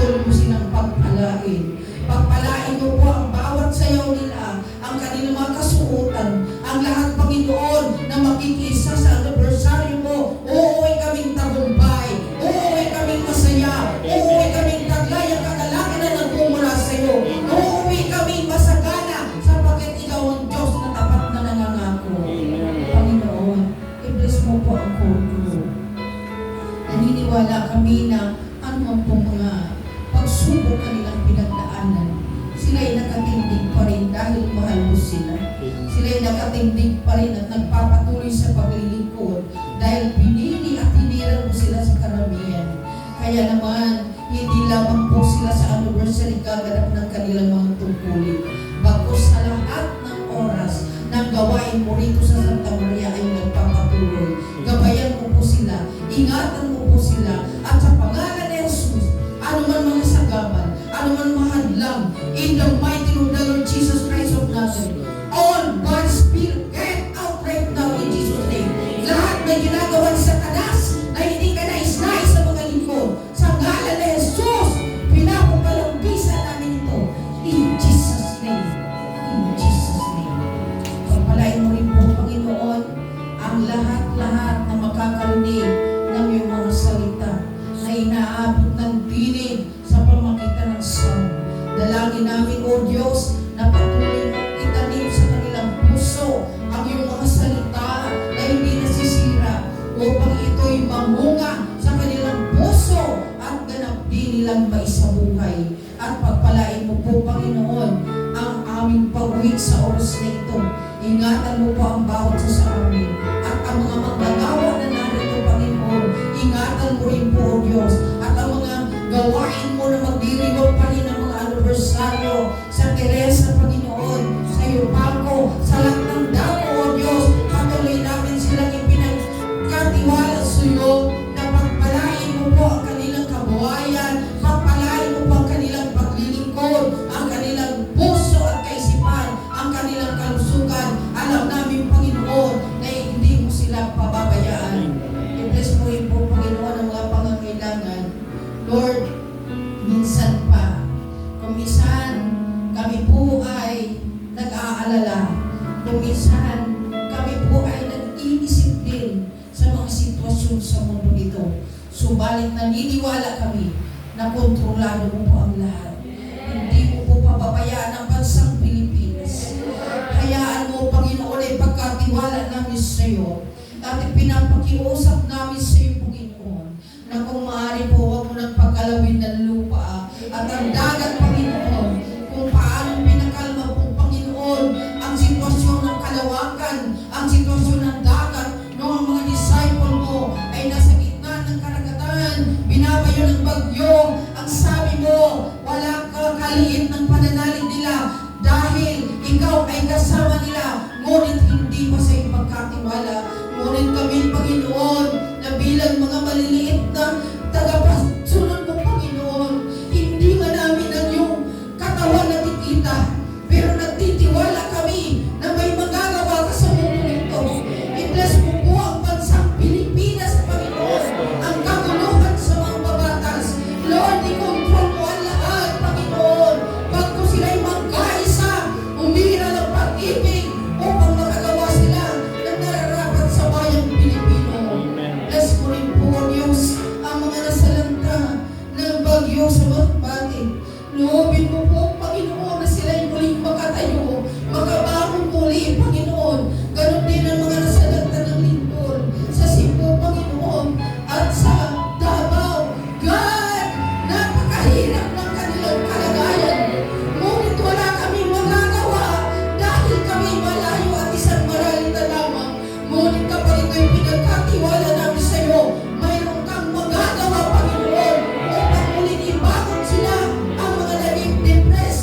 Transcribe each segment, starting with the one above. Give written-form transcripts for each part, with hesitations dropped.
patuloy mo silang pagpalain. Pagpalain mo po ang bawat sayaw nila, ang kanilang mga kasuotan, ang lahat, Panginoon, na makikisa sa anibersaryo mo. Uuwi kaming tagumpay, uuwi kaming masaya, uuwi kaming taglay ang kagalaki na nagmumula sa iyo. Uuwi kaming masagana sapagkat ikaw ang Diyos na tapat na nangangako. Panginoon, i-bless mo po ang kulto. Naniniwala kami na ano po mga pagsubok kanilang pinagdaanan, sila'y nakatindig pa rin dahil mahal mo sila. Sila'y nakatindig pa rin at nagpapatuloy sa paglilingkod dahil pinili at hiniran mo sila sa karamihan. Kaya naman, hindi lamang po sila sa anniversary gaganap ng kanilang mga tungkulin. Bagkus sa lahat ng oras ng gawain mo rito sa Santa Maria ay nagpapatuloy. Gabayan mo po sila, ingatan mo po sila, at sa pangalan ni Jesus, anuman mga sagaban, anuman mahadlang, in the mighty name of the Lord Jesus Christ of Nazareth, all bad spirit, get out right now in Jesus' name. Lahat na ginagawa sa kanas na hindi ka nais-nais sa mga lingkod, sa ngalan ni Jesus, pinapapalambisan namin ito in Jesus' name. In Jesus' name. Pagpalain mo rin po, Panginoon, ang lahat-lahat na makakarinig ng iyong mga salita na inaabot ng dinig sa pamagitan ng sound. Dalangin namin, O Diyos, na patuloy mong itanim sa kanilang puso ang iyong mga salita na hindi nasisira upang ito'y mamunga sa kanilang puso at ganap din nilang maisabuhay. At pagpalain mo po, Panginoon, ang aming pag-uwi sa oras na ito. Ingatan mo po ang bawat isa sa amin at ang mga manggagawa na narito, Panginoon. Ingatan mo rin po, O Diyos, at ang mga gawain mo na magdiriwag pa rin ang mga anibersaryo sa Teresa, Panginoon, sa Yupango, sa lahat ng dako, O Diyos. Patuloy namin silang ipinagkatiwala sa iyo na pagpalain mo po ang kanilang kabuhayan, pagpalain mo po ang kanilang paglilingkod, ang kanilang puso at kaisipan, ang kanilang kalusugan. Alam namin, Panginoon, na hindi mo sila pababayaan. I-bless mo rin po, Panginoon, ang mga pangangailangan. Lord, minsan pa, kung minsan kami po ay nag-aalala, kung minsan kami po ay nag-iisip din sa mga sitwasyon sa mundo nito. Subalit naniniwala kami na kontrolado mo po ang lahat. Hindi mo po pababayaan ang bansang Pilipinas. Hayaan mo, Panginoon, ay pagkatiwala namin sa iyo. At pinapakiusap namin sa iyo, Panginoon, na kung maaari po, huwag mo nang pagkalawin ng lupa at ang dagat, Panginoon, kung paano pinakalma po, Panginoon, ang sitwasyon ng kalawakan, ang sitwasyon ng dagat, noong ang mga disciple mo ay nasa gitna ng karagatan, binabayo ng bagyo. Ang sabi mo, wala kaliit ng pananalig nila dahil ikaw ay kasama nila, ngunit hindi pa sa iyong pagkatiwala. Ngunit kami, Panginoon, na bilang mga maliliit na tagapasunod mo, Panginoon, hindi man namin ang iyong katawan nakikita, pero nagtitiwala kami na may magagawa ka sa mundo nito. I-bless mo po ang bansang Pilipinas, Panginoon, ang kaguluhan sa mga babatas. Lord, i-control mo ang lahat, Panginoon, bago sila'y magkaisa, umira ng pag-ibig upang makagawa sila ng nararapat sa bayang Pilipino. Bless mo rin po, Diyos, ang mga nasalanta ng bagyo sa Masbate. Loobin mo po, Panginoon, na sila'y muling makatayo, makabangon muli, Panginoon. Ganon din ang mga nasalanta ng lindol sa Cebu, Panginoon, at sa Davao. God, napakahirap ng kanilang kalagayan. Ngunit wala kami magagawa dahil kami malayo at isang maralita lamang. Ngunit kapag ito'y pinagkatiwala namin sa iyo, mayroon kang magagawa, Panginoon, upang muling ibagot sila ang mga naging depressed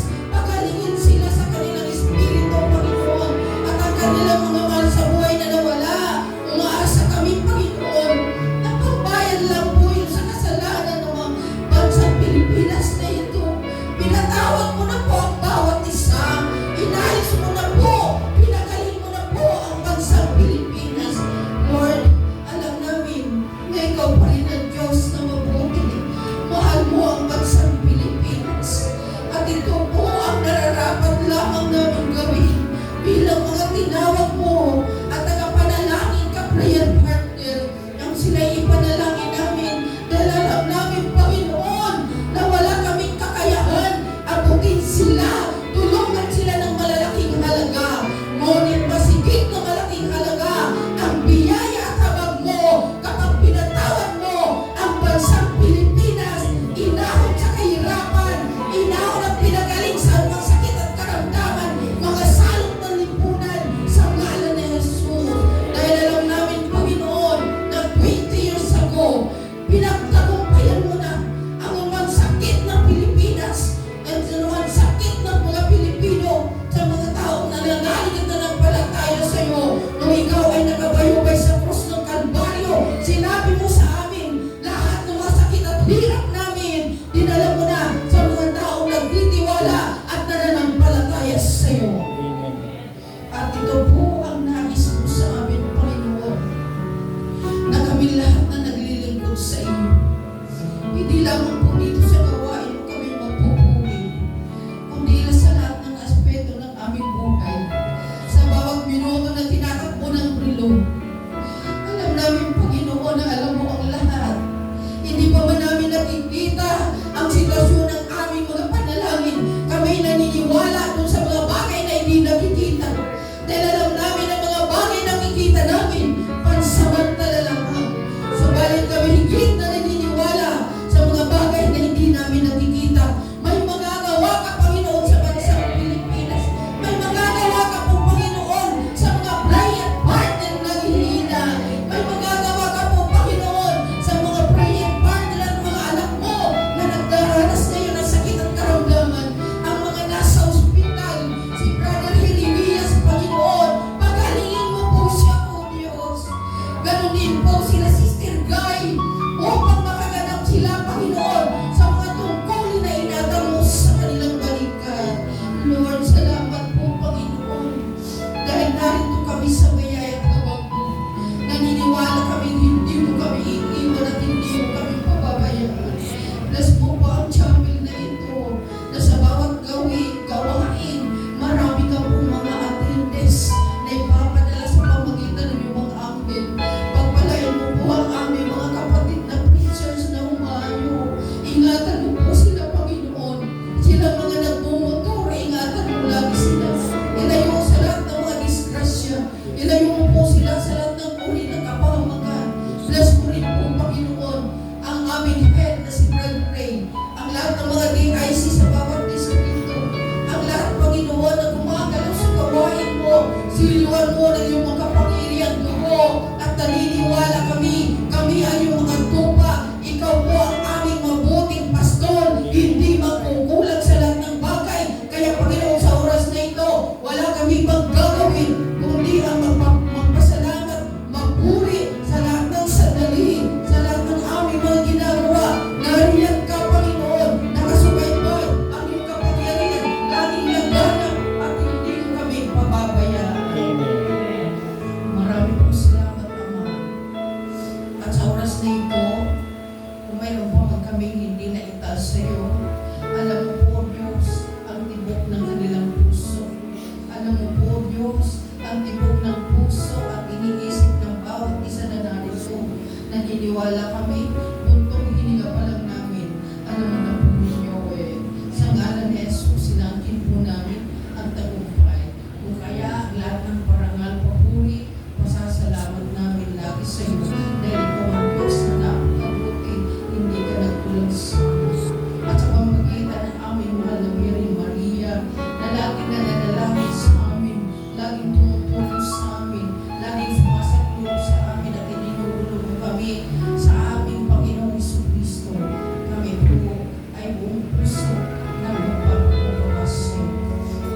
Espirituhan mo ng iyong makapangyarihan dugo at naniniwala kami ay iyong mga tupa. Ikaw po ang aming mabuting pastor, hindi magkukulang sa lahat ng bagay. Kaya Panginoon, sa oras na ito, wala kami pang gagawin, kundi ang magpasalamat, magpuri sa lahat ng sandali, sa lahat ng aming mga ginagawa. Nariyan ka, Panginoon, nakasubaybay ang iyong kapangyarihan, laging laganap at hindi mo kami pababayaan. Marami pong salamat, Ama. At sa oras na ito, kung mayroon po man kaming hindi na itaas sa iyo, alam mo po, Diyos, ang tibok ng kanilang puso. Alam mo po, Diyos, ang tibok ng puso at iniisip ng bawat isa na narito. Naniniwala kami, buntong hininga pa lang namin. Alam mo na po ninyo, sa ngalan ni Jesus, sinangkin po namin ang tagumpay. Kung kaya, lahat ng parangal, papuri, pasasalamat namin lagi sa iyo. Dahil ikaw ang Diyos na napakabuti, hindi ka nagtulad sa amin. At sa pamagitan ng aming mahal na Birhen Maria, na laging nananalangin sa amin, laging tumutulong sa amin, laging sumasaklolo sa amin at ininulog mo kami sa aming Panginoong Jesucristo. Kami po ay buong puso na magpapapabasa.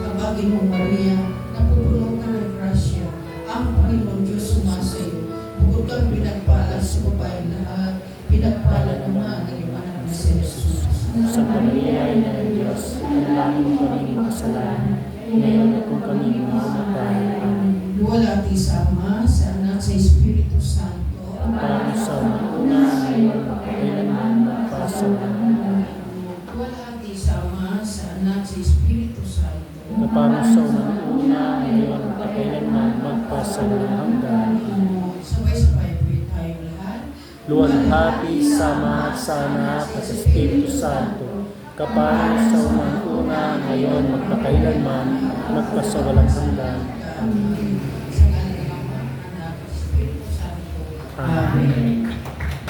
Tawagin mo, Maria, napupuno ka ng grasya. Ang Panginoon Diyos sumasayo. Bukod kang pinagpala sa babaeng lahat, pinagpala naman ang iyong anak na si Jesus. Sa pamilya ng Diyos, dalangin ko rin ang kasalanan, ngayon at kung kami mamatay. Amen. Luwalhati sa Ama, sa Anak, sa Espiritu Santo. Para sa una, ngayon, kailanman, para sa walang Luwalhati sa Ama, sa Anak, sa Espiritu Santo. na para sa una, ngayon, kailanman, magpasawalang hanggan. Sabay-sabay po tayo lahat. Luwalhati sa Ama, sa Anak, at sa Espiritu Santo, kapag sa unang-una, ngayon, magpakailanman, magpasawalang hanggan. Sa ngalan ng Ama, Anak, at Espiritu Santo. Amen.